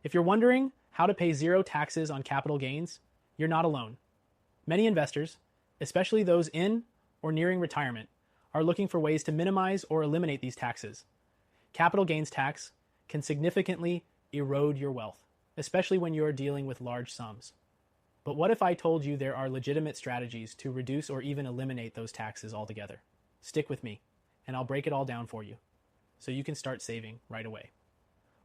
If you're wondering how to pay zero taxes on capital gains, you're not alone. Many investors, especially those in or nearing retirement, are looking for ways to minimize or eliminate these taxes. Capital gains tax can significantly erode your wealth, especially when you're dealing with large sums. But what if I told you there are legitimate strategies to reduce or even eliminate those taxes altogether? Stick with me, and I'll break it all down for you, so you can start saving right away.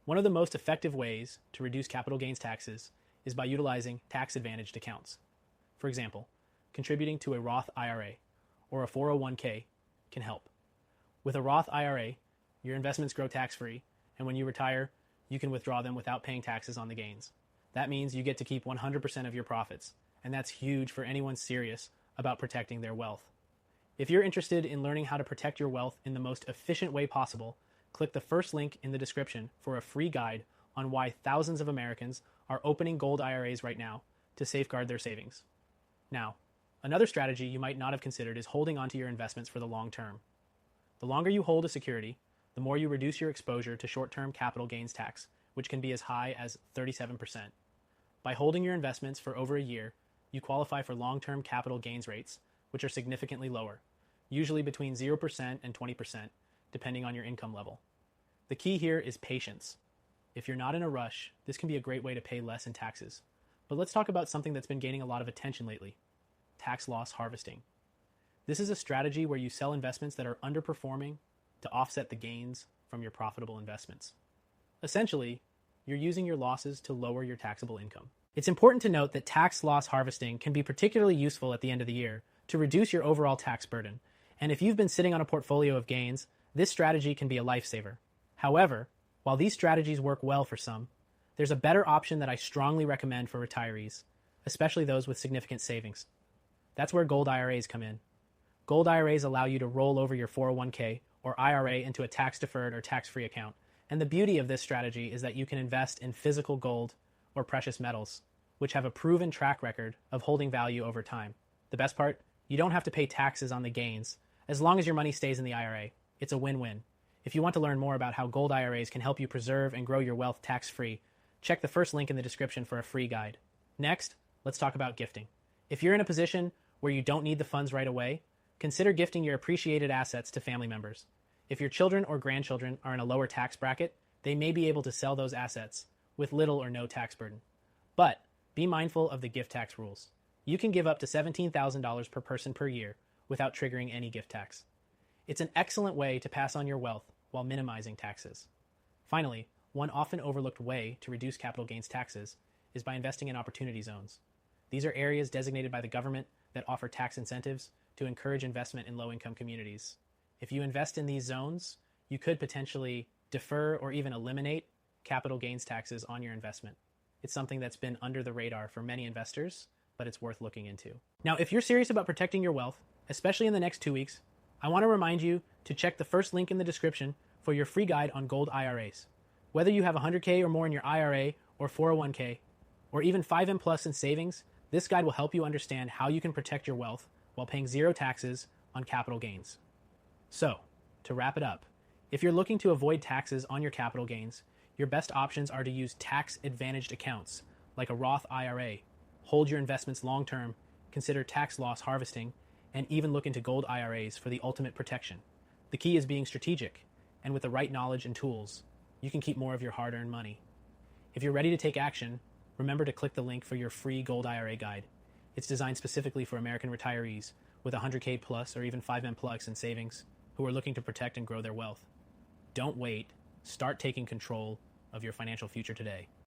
One of the most effective ways to reduce capital gains taxes is by utilizing tax-advantaged accounts. For example, contributing to a Roth IRA or a 401k can help. With a Roth IRA, your investments grow tax-free, and when you retire, you can withdraw them without paying taxes on the gains. That means you get to keep 100% of your profits, and that's huge for anyone serious about protecting their wealth. If you're interested in learning how to protect your wealth in the most efficient way possible, click the first link in the description for a free guide on why thousands of Americans are opening gold IRAs right now to safeguard their savings. Now, another strategy you might not have considered is holding onto your investments for the long term. The longer you hold a security, the more you reduce your exposure to short-term capital gains tax, which can be as high as 37%. By holding your investments for over a year, you qualify for long-term capital gains rates, which are significantly lower, usually between 0% and 20%, depending on your income level. The key here is patience. If you're not in a rush, this can be a great way to pay less in taxes. But let's talk about something that's been gaining a lot of attention lately: tax loss harvesting. This is a strategy where you sell investments that are underperforming to offset the gains from your profitable investments. Essentially, you're using your losses to lower your taxable income. It's important to note that tax loss harvesting can be particularly useful at the end of the year to reduce your overall tax burden. And if you've been sitting on a portfolio of gains, this strategy can be a lifesaver. However, while these strategies work well for some, there's a better option that I strongly recommend for retirees, especially those with significant savings. That's where gold IRAs come in. Gold IRAs allow you to roll over your 401k or IRA into a tax-deferred or tax-free account. And the beauty of this strategy is that you can invest in physical gold or precious metals, which have a proven track record of holding value over time. The best part, you don't have to pay taxes on the gains as long as your money stays in the IRA. It's a win-win. If you want to learn more about how gold IRAs can help you preserve and grow your wealth tax-free, check the first link in the description for a free guide. Next, let's talk about gifting. If you're in a position where you don't need the funds right away, consider gifting your appreciated assets to family members. If your children or grandchildren are in a lower tax bracket, they may be able to sell those assets with little or no tax burden. But be mindful of the gift tax rules. You can give up to $17,000 per person per year without triggering any gift tax. It's an excellent way to pass on your wealth while minimizing taxes. Finally, one often overlooked way to reduce capital gains taxes is by investing in opportunity zones. These are areas designated by the government that offer tax incentives to encourage investment in low-income communities. If you invest in these zones, you could potentially defer or even eliminate capital gains taxes on your investment. It's something that's been under the radar for many investors, but it's worth looking into. Now, if you're serious about protecting your wealth, especially in the next 2 weeks, I want to remind you to check the first link in the description for your free guide on gold IRAs. Whether you have 100K or more in your IRA or 401k, or even 5M Plus in savings, this guide will help you understand how you can protect your wealth while paying zero taxes on capital gains. So, to wrap it up, if you're looking to avoid taxes on your capital gains, your best options are to use tax-advantaged accounts like a Roth IRA, hold your investments long-term, consider tax loss harvesting, and even look into gold IRAs for the ultimate protection. The key is being strategic, and with the right knowledge and tools, you can keep more of your hard-earned money. If you're ready to take action, remember to click the link for your free gold IRA guide. It's designed specifically for American retirees with 100K plus or even 5M plus in savings who are looking to protect and grow their wealth. Don't wait. Start taking control of your financial future today.